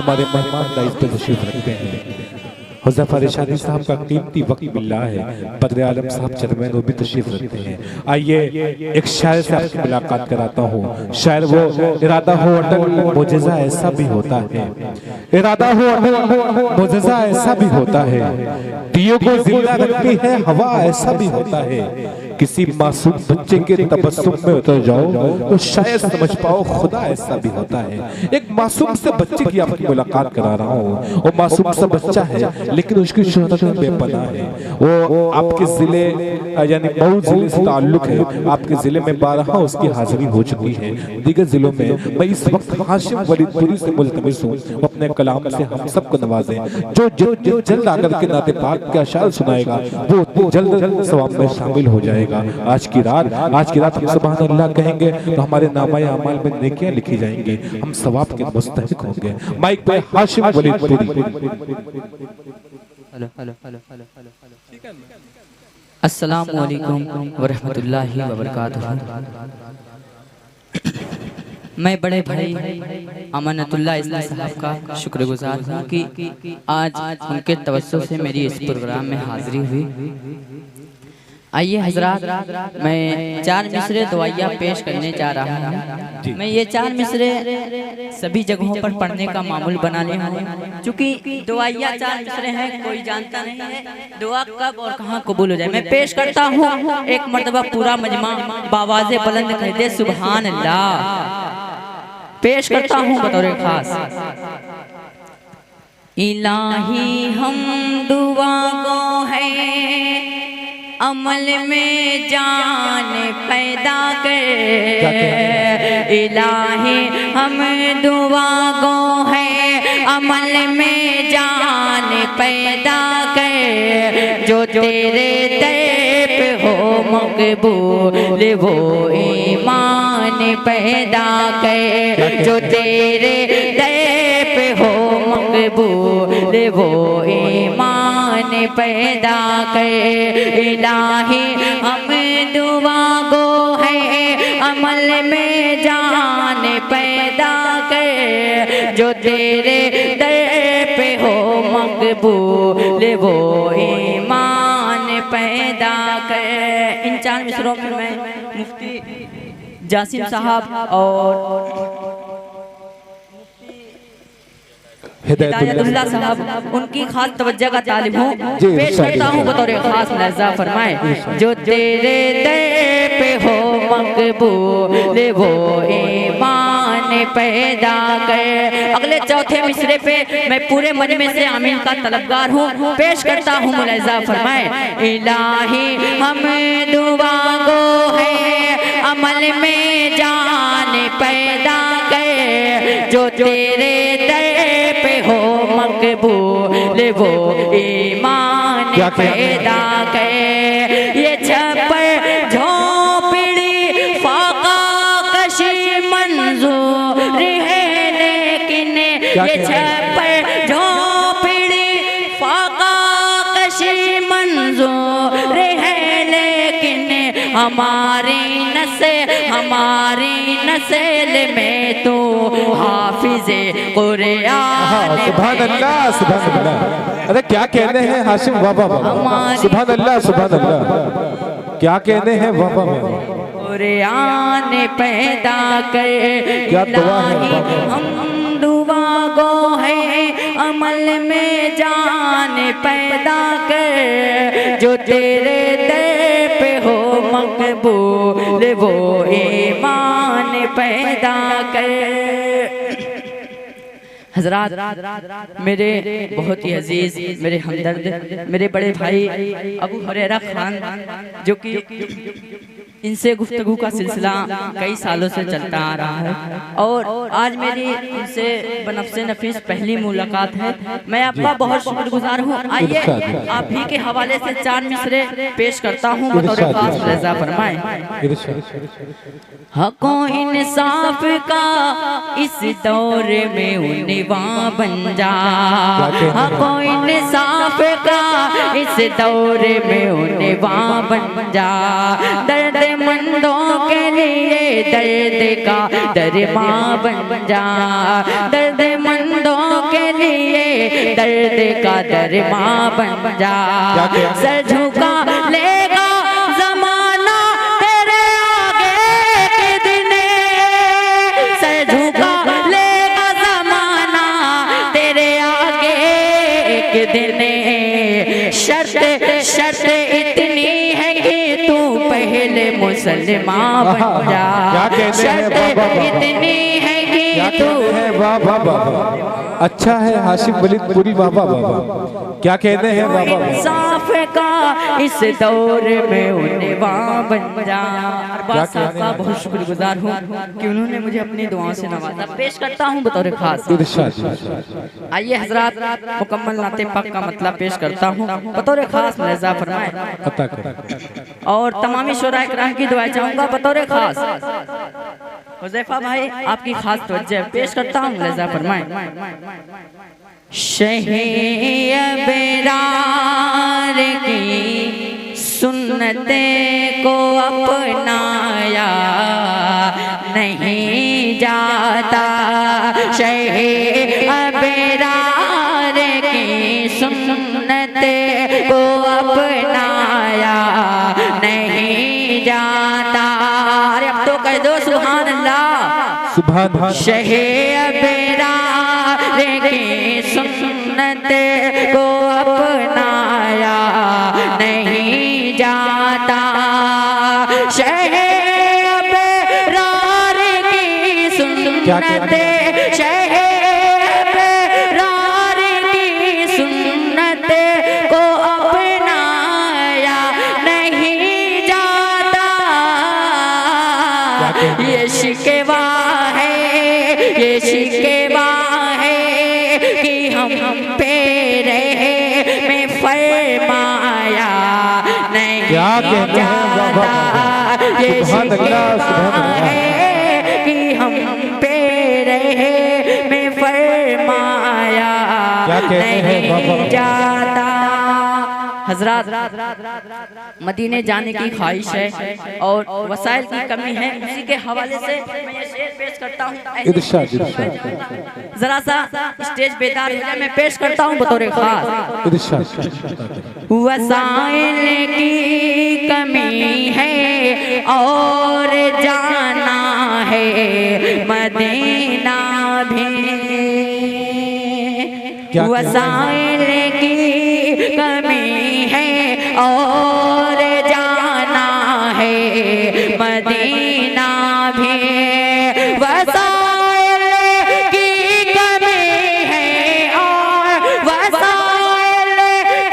हमारे मेहमान दाइस पे तशरीफ रखते हैं। हुज़ैफा रिशादी साहब का कीमती वक्त मिल रहा है। बद्र आलम साहब चरमैन वो भी तशरीफ रखते हैं। आइए एक शायर से आपकी मुलाकात कराता हूँ। शायर वो इरादा हो अटल मुजज़ा ऐसा भी होता है, इरादा हो अटल मुजज़ा ऐसा भी होता है, दियों को जिंदा रखती है हवा ऐसा भी होता है। किसी मासूम बच्चे के तबस्सुम में उतर जाओ तो शायद समझ पाओ खुदा ऐसा भी होता है। एक मासूम से बच्चे की आपकी मुलाकात करा रहा हूँ। वो मासूम सा बच्चा है लेकिन उसकी शोहरत बेपनाह है। वो आपके जिले यानी मऊ जिले से ताल्लुक है। आपके जिले में 12 उसकी हाजिरी हो चुकी है। दीगर जिलों में मैं इस वक्त हाशिम वलीदपुरी से मुल्तमिस हूँ वो अपने कलाम से हम सबको नवाजें। जो जल्द आकर के नाते पाक का अशार सुनाएगा वो उतनी जल्द सवाब में शामिल हो जाएगा। आज की रात हम सुभान अल्लाह कहेंगे तो हमारे नामाए अमाल में नेकियां लिखी जाएंगी, हम सवाब के मुस्तहिक होंगे। माइक पे हाशिम वलीदपुरी। अस्सलामु अलैकुम व रहमतुल्लाहि व बरकातुहू। मैं बड़े भाई अमानतुल्लाह इस्लाम साहब का शुक्रगुजार हूँ कि आज उनके तवज्जो से मेरी इस प्रोग्राम में हाजिरी हुई। आइए हजरात, मैं 4 मिसरे दुआया पेश करने जा रहा हूँ। मैं ये 4 मिसरे सभी जगहों पर पढ़ने का मामूल बना लिया हूँ। चूँकि दुआया 4 मिसरे हैं, कोई जानता नहीं है दुआ कब और कहाँ कबूल हो जाए। मैं पेश करता हूँ एक मर्तबा पूरा मजमा बावाज़े बुलंद कह दे सुभान अल्लाह। पेश करता हूँ बतौर खास। इलाही हम दुआ को है अमल में जान पैदा कर, इलाही हम दुआ गो है अमल में जान पैदा कर। जो तेरे दर पे हो मकबूल वो ईमान पैदा कर। जो तेरे दर पे हो मकबूल वो ईमान पैदा कर। इलाही हम दुआ गो है अमल में जान पैदा कर। जो तेरे दर पे हो मकबूल वो ईमान पैदा कर। इन 4 मिसरों में मैं मुफ्ती जासिम साहब और हिदायतुल्लाह साहब उनकी खास तवज्जो का तालिब हूँ। पेश करता हूँ बतौर खास मुलाज़ा फरमाए। जो तेरे दर पे हो मकबूल वो ईमान पैदा कर। अगले चौथे मिसरे पे मैं पूरे मजमे से आमीन का तलबगार हूँ। पेश करता हूँ मुलाज़ा फरमाए। इलाही हम दुआ गो है अमल में जान पैदा कर। जो तेरे दर पे हो मकबूल वो ईमान पैदा कर। ये छप्पर झोपड़ी फाका कशी मंजूर है लेकिन ये छप्पर झोपड़ी फाका कशी मंजूर है लेकिन हमारी नस्ल में तो हाफिज़े कुरान। सुभान अल्लाह सुभान अल्लाह। अरे क्या कहने हैं हाशिम, वाह वाह वाह, सुभान अल्लाह सुभान अल्लाह। क्या कहने हैं वाह वाह वाह। कुरान पैदा कर। क्या दुआ है, हम दुआ गो है अमल में जान पैदा कर। जो तेरे दर पे हो मकबूल वो ईमान पैदा कर। हजरात, मेरे बहुत ही अजीज, मेरे हमदर्द, मेरे बड़े भाई अबू हुरैरा खान, जो कि इनसे गुफ्तगू का सिलसिला कई सालों से चलता आ रहा है और आज मेरी इनसे बनफ्से नफीस पहली मुलाकात है। मैं आपका बहुत शुक्रगुजार हूँ। आइए आप ही के हवाले से 4 मिसरे पेश करता हूँ बतौर खास रज़ा फरमाए। हक़ो इंसाफ का इस दौर में उन्नीवां बन जा। हक़ो इंसाफ का इस दौर में उन्नीवां बन जा। दर्द मंदों के लिए दर्द का दरमा बन जा। दर्द मंदों के दर्द का दरमा बन जा। सर झुका लेगा जमाना तेरे आगे के दिन, सर झुका लेगा जमाना तेरे आगे के दिन। शर्त इतनी है कि तू पहले मुसलमान बन जा। शर्त इतनी है कि तू वाह वाह वाह, अच्छा है हाशिम वलीद पूरी, वाह वाह वाह, क्या कहते हैं वाह वाह। इंसाफ का इस दौर में उन्हें बन जा। अरबाज साहब का बहुत शुक्रगुजार हूँ कि उन्होंने मुझे अपनी दुआओं से नवाजा। पेश करता हूँ बतौर खास। आइए हजरात, मुकम्मल नाते पाक का मतलब पेश करता हूँ बतौर खास, मुलाजा फरमाए। और तमामी शोरा इकराम की दुआ चाहूँगा बतौर खास। हुज़ैफा भाई आपकी खास तवज्जो पेश करता हूँ, मुलाजा फरमाए। शहे बेरार की सुन्नते को अपनाया नहीं जाता। शहे बेरार की सुन्नते को अपनाया नहीं जाता। अरे अब तो कह दो सुभान अल्लाह, सुभान अल्लाह। शहे बेरार की सुन्नत को अपनाया नहीं जाता। शहे बेरार की सुन्नत, शहे बेरार की सुन्नत को अपनाया नहीं जाता। ये शिकवा है, ये शिकवा है कि हम पे रहे में फरमाया नहीं जाता। ये शिकवा है कि हम पे रहे में फरमाया नहीं जाता। हजरात, मदीने जाने की ख्वाहिश है और वसाइल की कमी है, उसी के हवाले से मैं ये शेर पेश करता हूँ। जरा सा स्टेज बेदार है, मैं पेश करता हूँ बतौर खास। वसाइल की कमी है और जाना है मदीना भी। वसाइल की कमी है और जाना है मदीना भी। वसाइल की कमी है और वसाइल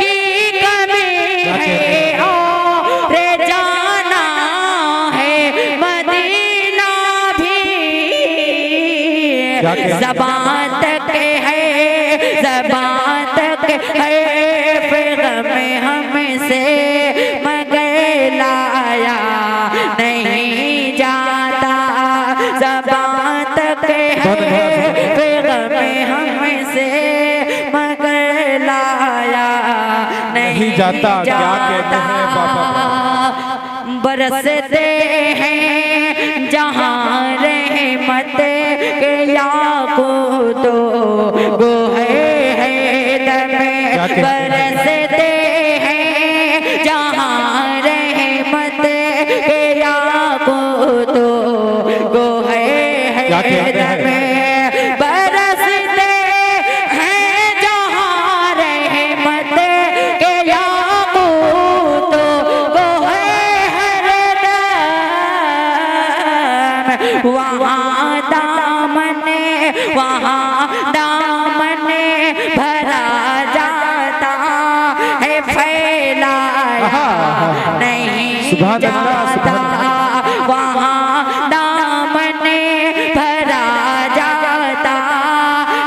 की कमी है और जाना है मदीना भी। ज़बान तक है, ज़बान तक है फिर में हमसे मगर लाया नहीं जाता। ज़बान तक है फिर में हमसे मगर लाया नहीं जाता। क्या कहते हैं बाबा। बरसते हैं जहाँ रहमत के याकूत वो है दम। बरसते हैं जहाँ रहमत के याकूत वो है दम। बरसते हैं जहाँ रहमत के याकूत वो है दम। वहाँ दामन, वहाँ दामन भरा जाता है, फैलाया नहीं जाता। वहाँ दामन भरा जाता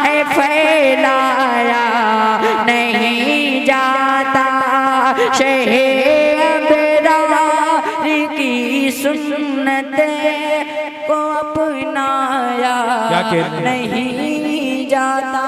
है, फैलाया नहीं जाता। शहे अबरार की सुन्नत को अपनाया नहीं जाता।